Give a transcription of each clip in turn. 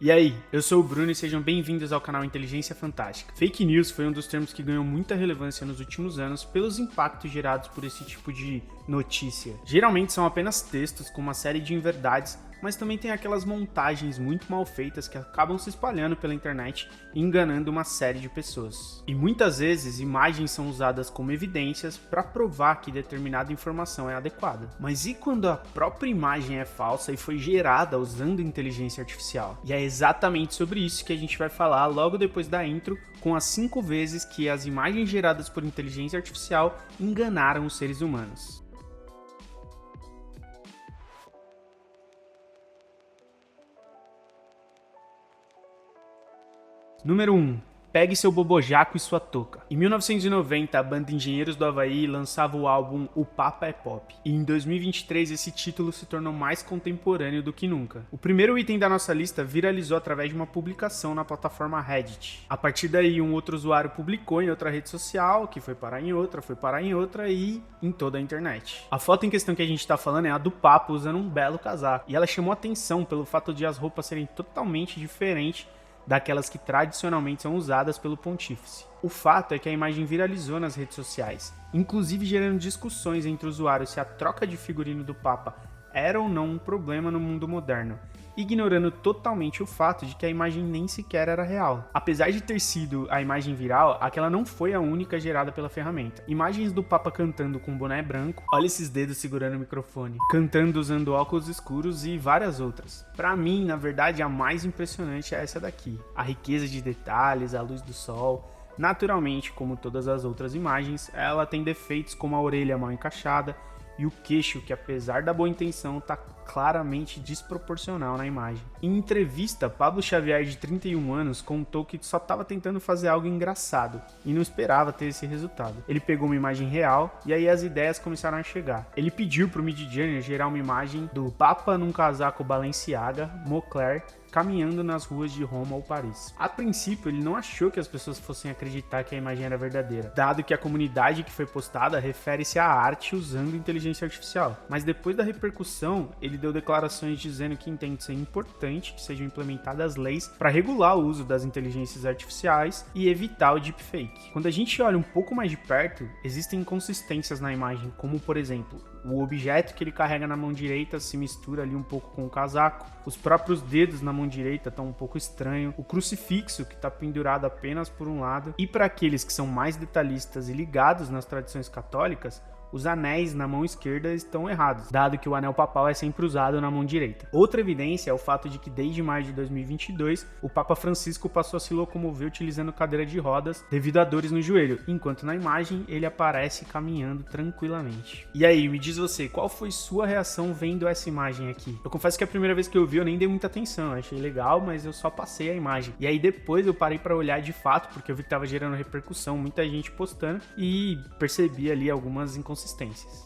E aí, eu sou o Bruno e sejam bem-vindos ao canal Inteligência Fantástica. Fake news foi um dos termos que ganhou muita relevância nos últimos anos pelos impactos gerados por esse tipo de notícia. Geralmente são apenas textos com uma série de inverdades, mas também tem aquelas montagens muito mal feitas que acabam se espalhando pela internet e enganando uma série de pessoas. E muitas vezes imagens são usadas como evidências para provar que determinada informação é adequada. Mas e quando a própria imagem é falsa e foi gerada usando inteligência artificial? E é exatamente sobre isso que a gente vai falar logo depois da intro, com as 5 vezes que as imagens geradas por inteligência artificial enganaram os seres humanos. Número 1. Pegue seu bobojaco e sua touca. Em 1990, a banda Engenheiros do Havaí lançava o álbum O Papa é Pop. E em 2023, esse título se tornou mais contemporâneo do que nunca. O primeiro item da nossa lista viralizou através de uma publicação na plataforma Reddit. A partir daí, um outro usuário publicou em outra rede social, que foi parar em outra e em toda a internet. A foto em questão que a gente está falando é a do Papa usando um belo casaco. E ela chamou atenção pelo fato de as roupas serem totalmente diferentes daquelas que tradicionalmente são usadas pelo pontífice. O fato é que a imagem viralizou nas redes sociais, inclusive gerando discussões entre usuários se a troca de figurino do Papa era ou não um problema no mundo moderno, ignorando totalmente o fato de que a imagem nem sequer era real. Apesar de ter sido a imagem viral, aquela não foi a única gerada pela ferramenta. Imagens do Papa cantando com um boné branco, olha esses dedos segurando o microfone, cantando usando óculos escuros e várias outras. Pra mim, na verdade, a mais impressionante é essa daqui. A riqueza de detalhes, a luz do sol. Naturalmente, como todas as outras imagens, ela tem defeitos como a orelha mal encaixada, e o queixo, que apesar da boa intenção, está claramente desproporcional na imagem. Em entrevista, Pablo Xavier, de 31 anos, contou que só estava tentando fazer algo engraçado e não esperava ter esse resultado. Ele pegou uma imagem real e aí as ideias começaram a chegar. Ele pediu para o Midjourney gerar uma imagem do Papa num casaco Balenciaga, Moncler, caminhando nas ruas de Roma ou Paris. A princípio, ele não achou que as pessoas fossem acreditar que a imagem era verdadeira, dado que a comunidade que foi postada refere-se à arte usando inteligência artificial. Mas depois da repercussão, ele deu declarações dizendo que entende ser importante que sejam implementadas leis para regular o uso das inteligências artificiais e evitar o deepfake. Quando a gente olha um pouco mais de perto, existem inconsistências na imagem, como por exemplo, o objeto que ele carrega na mão direita se mistura ali um pouco com o casaco, os próprios dedos na mão direita estão um pouco estranho, o crucifixo que está pendurado apenas por um lado, e para aqueles que são mais detalhistas e ligados nas tradições católicas, os anéis na mão esquerda estão errados, dado que o anel papal é sempre usado na mão direita. Outra evidência é o fato de que desde maio de 2022, o Papa Francisco passou a se locomover utilizando cadeira de rodas devido a dores no joelho, enquanto na imagem ele aparece caminhando tranquilamente. E aí, me diz você, qual foi sua reação vendo essa imagem aqui? Eu confesso que a primeira vez que eu vi eu nem dei muita atenção, eu achei legal, mas eu só passei a imagem. E aí depois eu parei para olhar de fato, porque eu vi que tava gerando repercussão, muita gente postando, e percebi ali algumas inconsistências.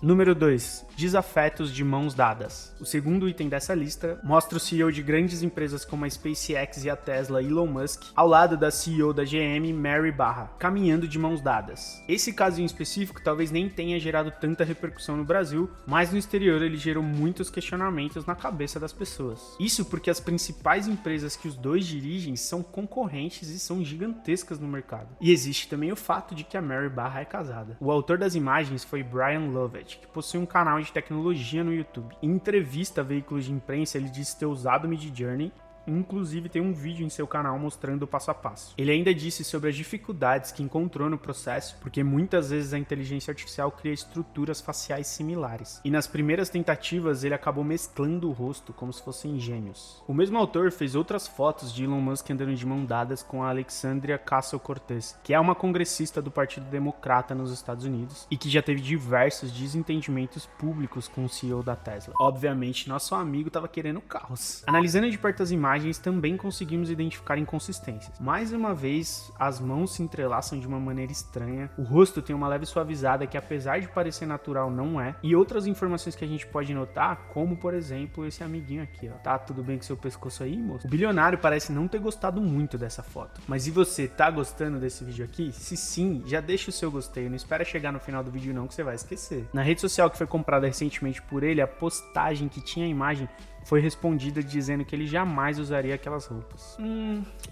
Número 2. Desafetos de mãos dadas. O segundo item dessa lista mostra o CEO de grandes empresas como a SpaceX e a Tesla, Elon Musk, ao lado da CEO da GM, Mary Barra, caminhando de mãos dadas. Esse caso em específico talvez nem tenha gerado tanta repercussão no Brasil, mas no exterior ele gerou muitos questionamentos na cabeça das pessoas. Isso porque as principais empresas que os dois dirigem são concorrentes e são gigantescas no mercado. E existe também o fato de que a Mary Barra é casada. O autor das imagens foi Brian Lovett, que possui um canal de tecnologia no YouTube. Em entrevista a veículos de imprensa, ele disse ter usado o Midjourney, inclusive tem um vídeo em seu canal mostrando o passo a passo. Ele ainda disse sobre as dificuldades que encontrou no processo, porque muitas vezes a inteligência artificial cria estruturas faciais similares. E nas primeiras tentativas ele acabou mesclando o rosto como se fossem gêmeos. O mesmo autor fez outras fotos de Elon Musk andando de mão dadas com a Alexandria Ocasio-Cortez, que é uma congressista do Partido Democrata nos Estados Unidos e que já teve diversos desentendimentos públicos com o CEO da Tesla. Obviamente, nosso amigo estava querendo caos. Analisando de perto as imagens, também conseguimos identificar inconsistências. Mais uma vez, as mãos se entrelaçam de uma maneira estranha, o rosto tem uma leve suavizada que apesar de parecer natural, não é, e outras informações que a gente pode notar, como por exemplo esse amiguinho aqui, ó. Tá tudo bem com seu pescoço aí, moço? O bilionário parece não ter gostado muito dessa foto. Mas e você, tá gostando desse vídeo aqui? Se sim, já deixa o seu gostei, não espera chegar no final do vídeo não que você vai esquecer. Na rede social que foi comprada recentemente por ele, a postagem que tinha a imagem foi respondida dizendo que ele jamais usaria aquelas roupas.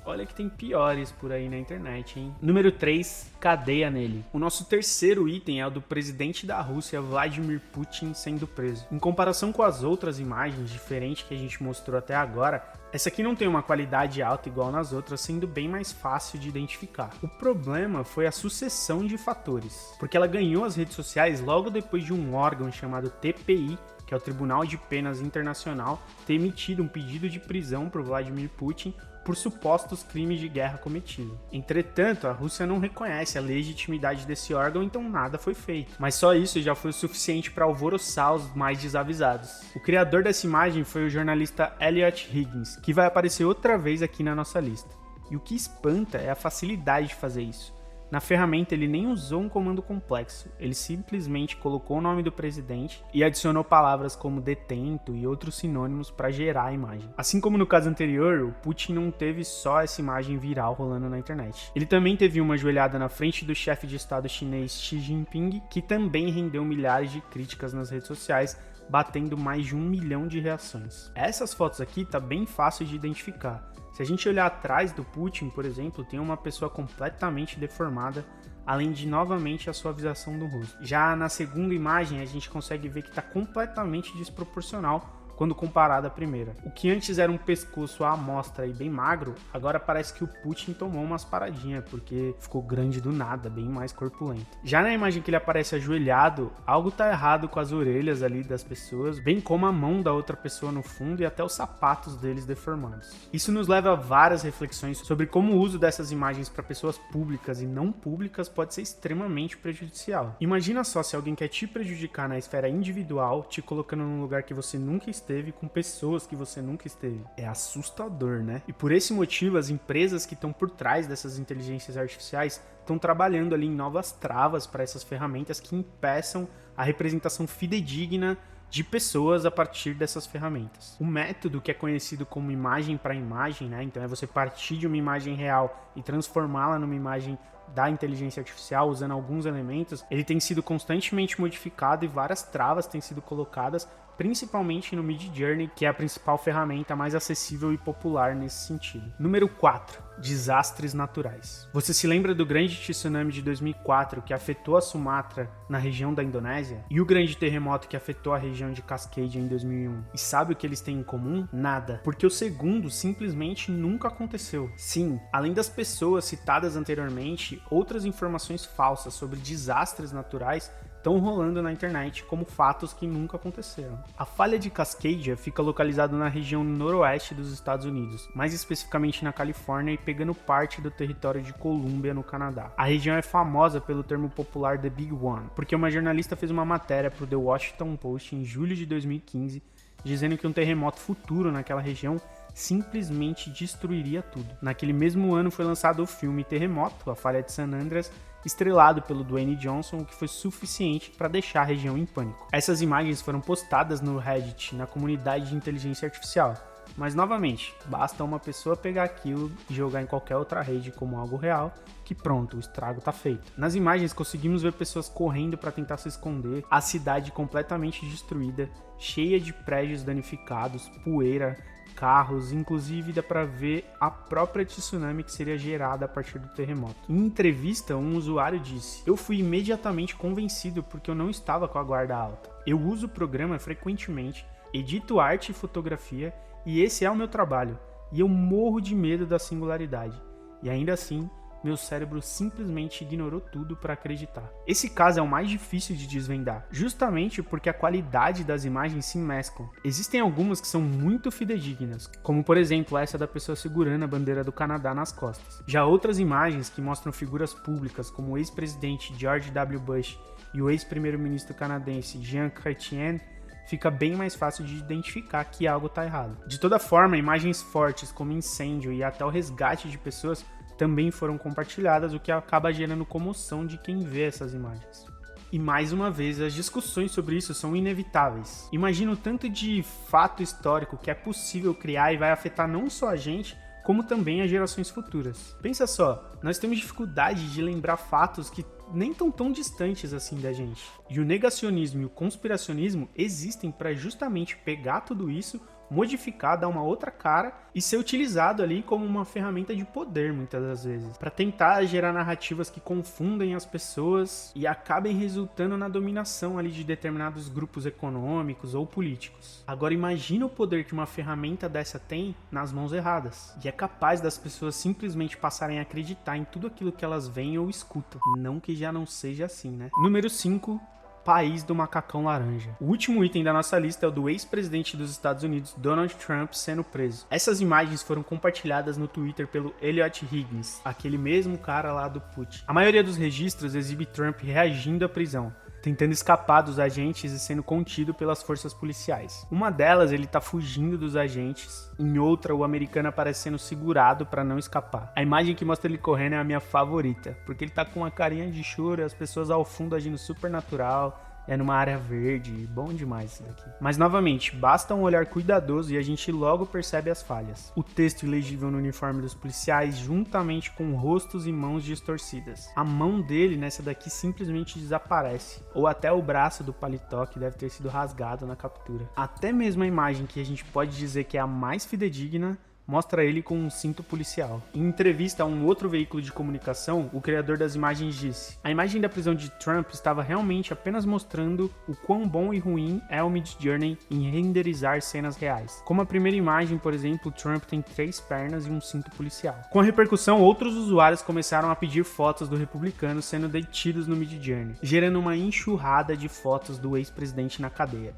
Olha que tem piores por aí na internet, hein? Número 3, cadeia nele. O nosso terceiro item é o do presidente da Rússia, Vladimir Putin, sendo preso. Em comparação com as outras imagens diferentes que a gente mostrou até agora, essa aqui não tem uma qualidade alta igual nas outras, sendo bem mais fácil de identificar. O problema foi a sucessão de fatores, porque ela ganhou as redes sociais logo depois de um órgão chamado TPI, que é o Tribunal de Penas Internacional, ter emitido um pedido de prisão para o Vladimir Putin por supostos crimes de guerra cometidos. Entretanto, a Rússia não reconhece a legitimidade desse órgão, então nada foi feito. Mas só isso já foi o suficiente para alvoroçar os mais desavisados. O criador dessa imagem foi o jornalista Elliot Higgins, que vai aparecer outra vez aqui na nossa lista. E o que espanta é a facilidade de fazer isso. Na ferramenta ele nem usou um comando complexo, ele simplesmente colocou o nome do presidente e adicionou palavras como detento e outros sinônimos para gerar a imagem. Assim como no caso anterior, o Putin não teve só essa imagem viral rolando na internet. Ele também teve uma ajoelhada na frente do chefe de estado chinês Xi Jinping, que também rendeu milhares de críticas nas redes sociais, batendo mais de 1 milhão de reações. Essas fotos aqui tá bem fácil de identificar. Se a gente olhar atrás do Putin, por exemplo, tem uma pessoa completamente deformada, além de novamente a suavização do rosto. Já na segunda imagem, a gente consegue ver que está completamente desproporcional quando comparado à primeira. O que antes era um pescoço à amostra e bem magro, agora parece que o Putin tomou umas paradinhas, porque ficou grande do nada, bem mais corpulento. Já na imagem que ele aparece ajoelhado, algo tá errado com as orelhas ali das pessoas, bem como a mão da outra pessoa no fundo e até os sapatos deles deformados. Isso nos leva a várias reflexões sobre como o uso dessas imagens para pessoas públicas e não públicas pode ser extremamente prejudicial. Imagina só se alguém quer te prejudicar na esfera individual, te colocando num lugar que você nunca esteve, com pessoas que você nunca esteve. É assustador, né? E por esse motivo, as empresas que estão por trás dessas inteligências artificiais estão trabalhando ali em novas travas para essas ferramentas que impeçam a representação fidedigna de pessoas a partir dessas ferramentas. O método que é conhecido como imagem para imagem, né? Então é você partir de uma imagem real e transformá-la numa imagem da inteligência artificial usando alguns elementos, ele tem sido constantemente modificado e várias travas têm sido colocadas, principalmente no Midjourney, que é a principal ferramenta mais acessível e popular nesse sentido. Número 4. Desastres naturais. Você se lembra do grande tsunami de 2004 que afetou a Sumatra na região da Indonésia? E o grande terremoto que afetou a região de Cascade em 2001? E sabe o que eles têm em comum? Nada. Porque o segundo simplesmente nunca aconteceu. Sim, além das pessoas citadas anteriormente, outras informações falsas sobre desastres naturais estão rolando na internet como fatos que nunca aconteceram. A falha de Cascadia fica localizada na região noroeste dos Estados Unidos, mais especificamente na Califórnia e pegando parte do território de Colômbia, no Canadá. A região é famosa pelo termo popular The Big One, porque uma jornalista fez uma matéria para o The Washington Post em julho de 2015, dizendo que um terremoto futuro naquela região simplesmente destruiria tudo. Naquele mesmo ano foi lançado o filme Terremoto, A Falha de San Andreas, estrelado pelo Dwayne Johnson, o que foi suficiente para deixar a região em pânico. Essas imagens foram postadas no Reddit, na comunidade de inteligência artificial, mas novamente, basta uma pessoa pegar aquilo e jogar em qualquer outra rede como algo real, que pronto, o estrago tá feito. Nas imagens conseguimos ver pessoas correndo para tentar se esconder, a cidade completamente destruída, cheia de prédios danificados, poeira, carros, inclusive dá para ver a própria tsunami que seria gerada a partir do terremoto. Em entrevista, um usuário disse: "Eu fui imediatamente convencido porque eu não estava com a guarda alta. Eu uso o programa frequentemente, edito arte e fotografia e esse é o meu trabalho. E eu morro de medo da singularidade. E ainda assim, meu cérebro simplesmente ignorou tudo para acreditar." Esse caso é o mais difícil de desvendar, justamente porque a qualidade das imagens se mesclam. Existem algumas que são muito fidedignas, como por exemplo essa da pessoa segurando a bandeira do Canadá nas costas. Já outras imagens que mostram figuras públicas como o ex-presidente George W. Bush e o ex-primeiro-ministro canadense Jean Chrétien, fica bem mais fácil de identificar que algo está errado. De toda forma, imagens fortes como incêndio e até o resgate de pessoas também foram compartilhadas, o que acaba gerando comoção de quem vê essas imagens. E mais uma vez, as discussões sobre isso são inevitáveis. Imagina o tanto de fato histórico que é possível criar e vai afetar não só a gente, como também as gerações futuras. Pensa só, nós temos dificuldade de lembrar fatos que nem tão distantes assim da gente. E o negacionismo e o conspiracionismo existem para justamente pegar tudo isso, modificar, dar uma outra cara e ser utilizado ali como uma ferramenta de poder, muitas das vezes, para tentar gerar narrativas que confundem as pessoas e acabem resultando na dominação ali de determinados grupos econômicos ou políticos. Agora imagina o poder que uma ferramenta dessa tem nas mãos erradas, e é capaz das pessoas simplesmente passarem a acreditar em tudo aquilo que elas veem ou escutam. Não que já não seja assim, né? Número 5. País do macacão laranja. O último item da nossa lista é o do ex-presidente dos Estados Unidos, Donald Trump, sendo preso. Essas imagens foram compartilhadas no Twitter pelo Elliot Higgins, aquele mesmo cara lá do Put. A maioria dos registros exibe Trump reagindo à prisão, tentando escapar dos agentes e sendo contido pelas forças policiais. Uma delas, ele tá fugindo dos agentes, em outra, o americano aparece sendo segurado para não escapar. A imagem que mostra ele correndo é a minha favorita, porque ele tá com uma carinha de choro, as pessoas ao fundo agindo super natural, é numa área verde, bom demais isso daqui. Mas novamente, basta um olhar cuidadoso e a gente logo percebe as falhas. O texto ilegível no uniforme dos policiais, juntamente com rostos e mãos distorcidas. A mão dele nessa daqui simplesmente desaparece, ou até o braço do paletó que deve ter sido rasgado na captura. Até mesmo a imagem que a gente pode dizer que é a mais fidedigna mostra ele com um cinto policial. Em entrevista a um outro veículo de comunicação, o criador das imagens disse: a imagem da prisão de Trump estava realmente apenas mostrando o quão bom e ruim é o Midjourney em renderizar cenas reais. Como a primeira imagem, por exemplo, Trump tem 3 pernas e um cinto policial. Com a repercussão, outros usuários começaram a pedir fotos do republicano sendo detidos no Midjourney, gerando uma enxurrada de fotos do ex-presidente na cadeia.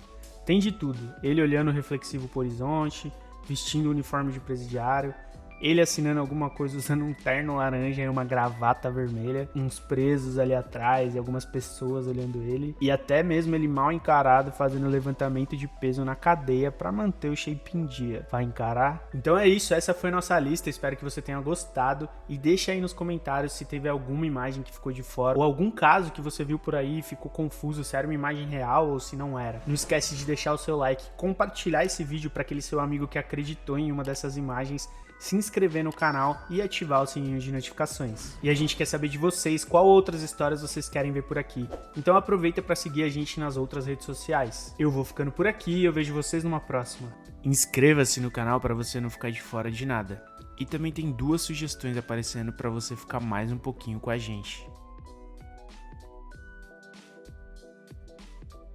Tem de tudo, ele olhando reflexivo pro horizonte, vestindo o uniforme de presidiário, ele assinando alguma coisa usando um terno laranja e uma gravata vermelha, uns presos ali atrás e algumas pessoas olhando ele, e até mesmo ele mal encarado fazendo levantamento de peso na cadeia para manter o shape em dia. Vai encarar? Então é isso, essa foi nossa lista, espero que você tenha gostado e deixa aí nos comentários se teve alguma imagem que ficou de fora ou algum caso que você viu por aí e ficou confuso se era uma imagem real ou se não era. Não esquece de deixar o seu like, compartilhar esse vídeo para aquele seu amigo que acreditou em uma dessas imagens, se inscrever no canal e ativar o sininho de notificações. E a gente quer saber de vocês qual outras histórias vocês querem ver por aqui. Então aproveita para seguir a gente nas outras redes sociais. Eu vou ficando por aqui e eu vejo vocês numa próxima. Inscreva-se no canal para você não ficar de fora de nada. E também tem 2 sugestões aparecendo para você ficar mais um pouquinho com a gente.